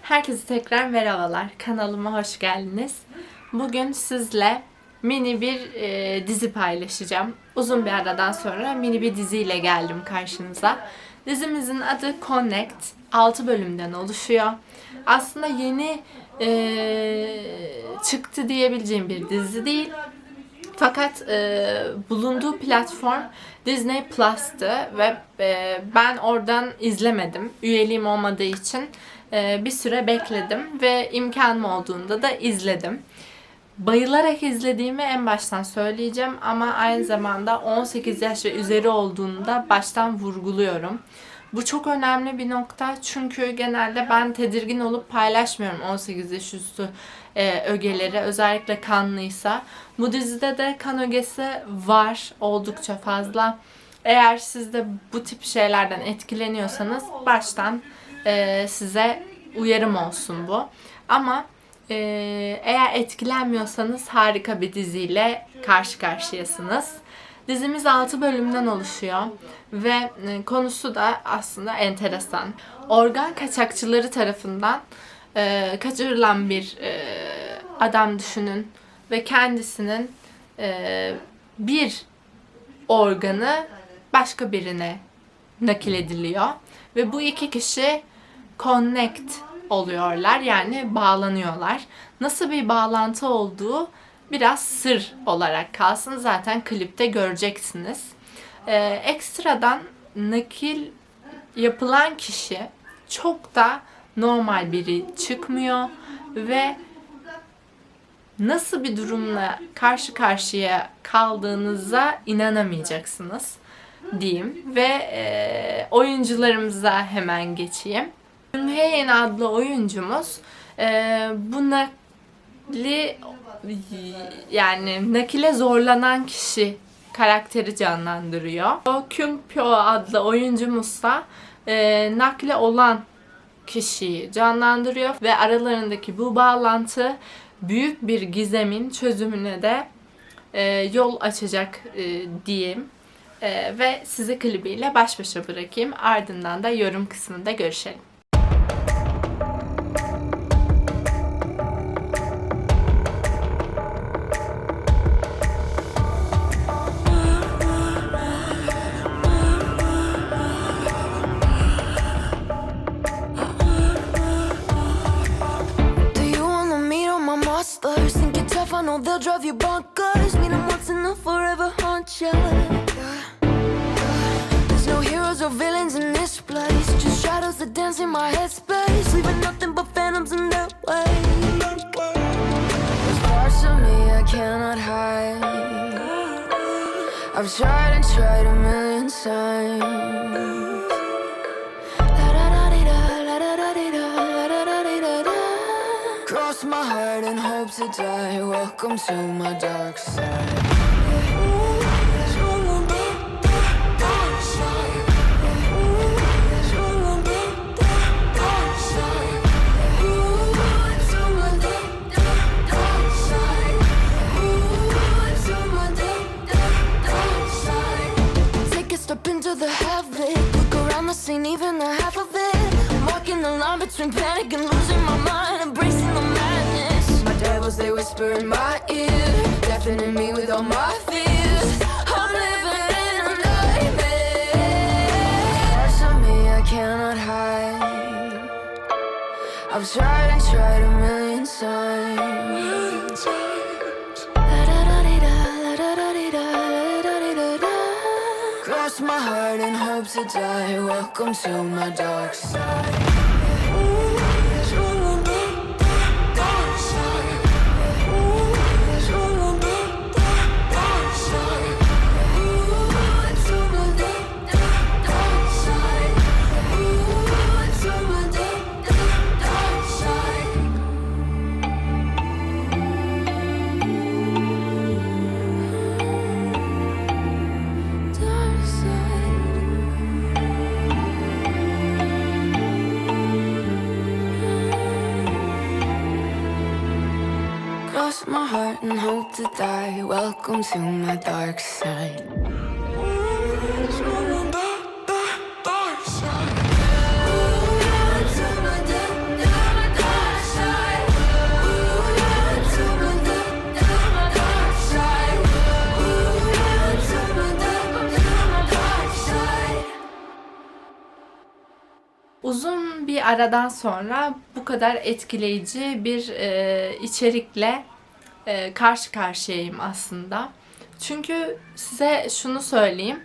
Herkese tekrar merhabalar. Kanalıma hoş geldiniz. Bugün sizle mini bir dizi paylaşacağım. Uzun bir aradan sonra mini bir diziyle geldim karşınıza. Dizimizin adı Connect. 6 bölümden oluşuyor. Aslında yeni çıktı diyebileceğim bir dizi değil. Fakat bulunduğu platform Disney Plus'tı ve ben oradan izlemedim. Üyeliğim olmadığı için bir süre bekledim ve imkanım olduğunda da izledim. Bayılarak izlediğimi en baştan söyleyeceğim ama aynı zamanda 18 yaş ve üzeri olduğunda baştan vurguluyorum. Bu çok önemli bir nokta çünkü genelde ben tedirgin olup paylaşmıyorum 18 yaş üstü ögeleri, özellikle kanlıysa. Bu dizide de kan ögesi var oldukça fazla. Eğer siz de bu tip şeylerden etkileniyorsanız baştan size uyarım olsun bu. Ama eğer etkilenmiyorsanız harika bir diziyle karşı karşıyasınız. Dizimiz 6 bölümden oluşuyor ve konusu da aslında enteresan. Organ kaçakçıları tarafından kaçırılan bir adam düşünün ve kendisinin bir organı başka birine nakil ediliyor ve bu iki kişi connect oluyorlar, yani bağlanıyorlar. Nasıl bir bağlantı olduğu biraz sır olarak kalsın, zaten klipte göreceksiniz. Ekstradan nakil yapılan kişi çok da normal biri çıkmıyor ve nasıl bir durumla karşı karşıya kaldığınıza inanamayacaksınız diyeyim ve oyuncularımıza hemen geçeyim. Hyein adlı oyuncumuz bu nakile zorlanan kişi karakteri canlandırıyor. O Kyung Pyo adlı oyuncumuz da nakle olan kişiyi canlandırıyor ve aralarındaki bu bağlantı büyük bir gizemin çözümüne de yol açacak diyeyim. Ve sizi klibiyle baş başa bırakayım. Ardından da yorum kısmında görüşelim. I know they'll drive you bonkers. Meet them once and they'll forever haunt you. There's no heroes or villains in this place, just shadows that dance in my headspace, leaving nothing but phantoms in their way. There's parts of me I cannot hide. I've tried and tried a million times. Cross my heart and hope to die. Welcome to my dark side. Take a step into the heaven. Look around the scene, even the half of it. I'm walking the line between panic and losing my mind, embracing the madness. My devils, they whisper in my ear, deafening me with all my fears. I'm living in a nightmare. Parts of me I cannot hide. I've tried and tried a million times. Cross my heart and hope to die. Welcome to my dark side. Cross my heart and hope to die. Welcome to my dark side. Dark side. bir aradan sonra bu kadar etkileyici bir içerikle karşı karşıyayım aslında. Çünkü size şunu söyleyeyim.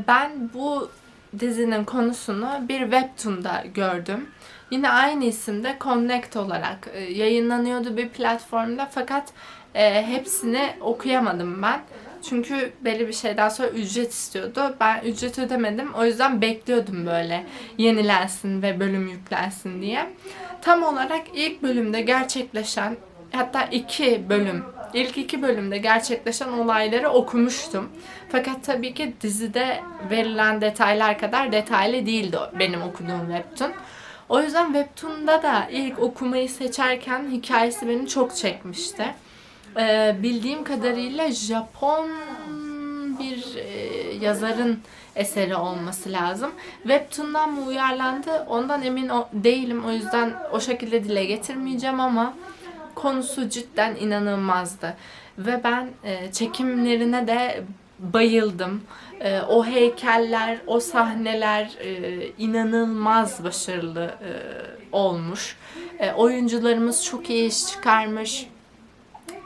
Ben bu dizinin konusunu bir webtoon'da gördüm. Yine aynı isimde Connect olarak yayınlanıyordu bir platformda, fakat hepsini okuyamadım ben. Çünkü belli bir şeyden sonra ücret istiyordu. Ben ücret ödemedim. O yüzden bekliyordum böyle yenilensin ve bölüm yüklensin diye. Tam olarak ilk bölümde gerçekleşen, hatta ilk iki bölümde gerçekleşen olayları okumuştum. Fakat tabii ki dizide verilen detaylar kadar detaylı değildi benim okuduğum webtoon. O yüzden webtoon'da da ilk okumayı seçerken hikayesi beni çok çekmişti. Bildiğim kadarıyla Japon bir yazarın eseri olması lazım. Webtoon'dan mı uyarlandı ondan emin değilim. O yüzden o şekilde dile getirmeyeceğim ama konusu cidden inanılmazdı. Ve ben çekimlerine de bayıldım. O heykeller, o sahneler inanılmaz başarılı olmuş. Oyuncularımız çok iyi iş çıkarmış.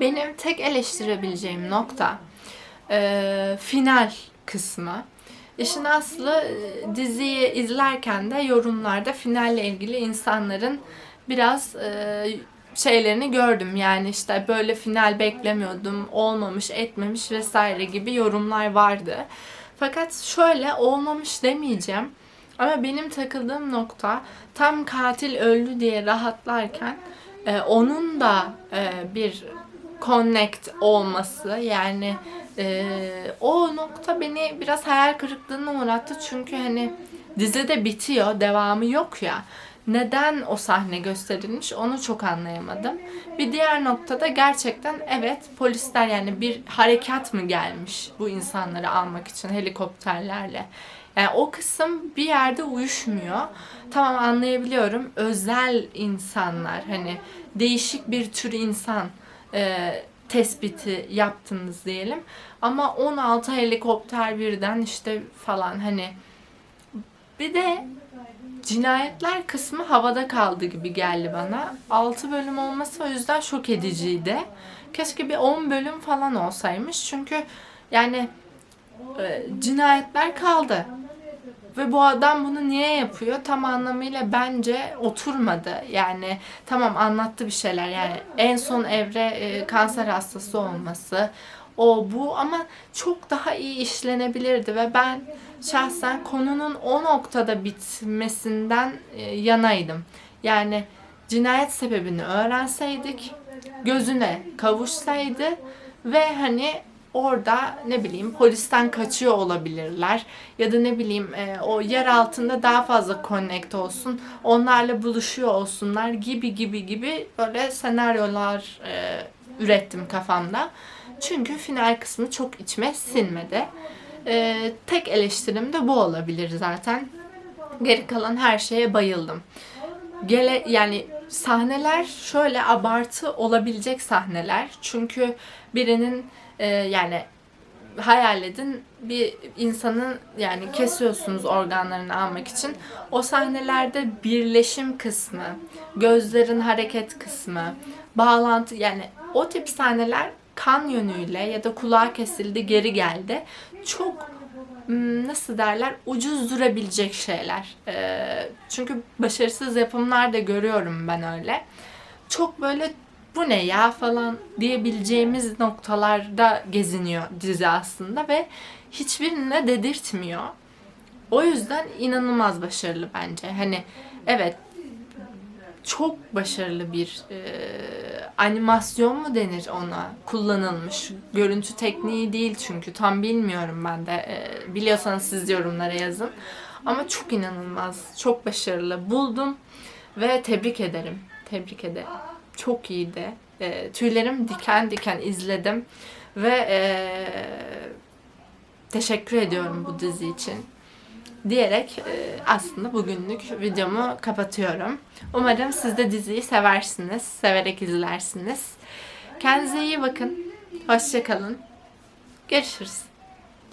Benim tek eleştirebileceğim nokta final kısmı. İşin aslı, diziyi izlerken de yorumlarda finalle ilgili insanların biraz şeylerini gördüm. Yani işte böyle final beklemiyordum, olmamış, etmemiş vesaire gibi yorumlar vardı. Fakat şöyle, olmamış demeyeceğim. Ama benim takıldığım nokta, tam katil öldü diye rahatlarken onun da bir connect olması, yani o nokta beni biraz hayal kırıklığına uğrattı. Çünkü hani dizide bitiyor, devamı yok ya. Neden o sahne gösterilmiş onu çok anlayamadım. Bir diğer noktada gerçekten evet, polisler, yani bir harekat mı gelmiş bu insanları almak için helikopterlerle. Yani o kısım bir yerde uyuşmuyor. Tamam, anlayabiliyorum. Özel insanlar, hani değişik bir tür insan tespiti yaptınız diyelim. Ama 16 helikopter birden işte falan, hani bir de cinayetler kısmı havada kaldı gibi geldi bana. 6 bölüm olması o yüzden şok ediciydi. Keşke bir 10 bölüm falan olsaymış. Çünkü yani cinayetler kaldı. Ve bu adam bunu niye yapıyor? Tam anlamıyla bence oturmadı. Yani tamam, anlattı bir şeyler. Yani en son evre kanser hastası olması, o bu, ama çok daha iyi işlenebilirdi ve ben şahsen konunun o noktada bitmesinden yanaydım. Yani cinayet sebebini öğrenseydik, gözüne kavuşsaydı ve hani orada ne bileyim polisten kaçıyor olabilirler ya da ne bileyim o yer altında daha fazla connect olsun, onlarla buluşuyor olsunlar gibi böyle senaryolar ürettim kafamda. Çünkü final kısmı çok içime sinmedi. Tek eleştirim de bu olabilir zaten. Geri kalan her şeye bayıldım. Yani sahneler şöyle abartı olabilecek sahneler. Çünkü birinin yani hayal edin, bir insanın, yani kesiyorsunuz organlarını almak için. O sahnelerde birleşim kısmı, gözlerin hareket kısmı, bağlantı, yani o tip sahneler kan yönüyle ya da kulağı kesildi geri geldi. Çok nasıl derler, ucuz durabilecek şeyler. Çünkü başarısız yapımlar da görüyorum ben öyle. Çok böyle bu ne ya falan diyebileceğimiz noktalarda geziniyor dizi aslında ve hiçbirine dedirtmiyor. O yüzden inanılmaz başarılı bence. Hani evet, çok başarılı bir animasyon mu denir ona, kullanılmış. Görüntü tekniği değil çünkü, tam bilmiyorum ben de. Biliyorsanız siz yorumlara yazın. Ama çok inanılmaz, çok başarılı buldum ve tebrik ederim. Tebrik ederim. Çok iyiydi. Tüylerim diken diken izledim ve teşekkür ediyorum bu dizi için diyerek aslında bugünlük videomu kapatıyorum. Umarım siz de diziyi seversiniz, severek izlersiniz. Kendinize iyi bakın. Hoşça kalın. Görüşürüz.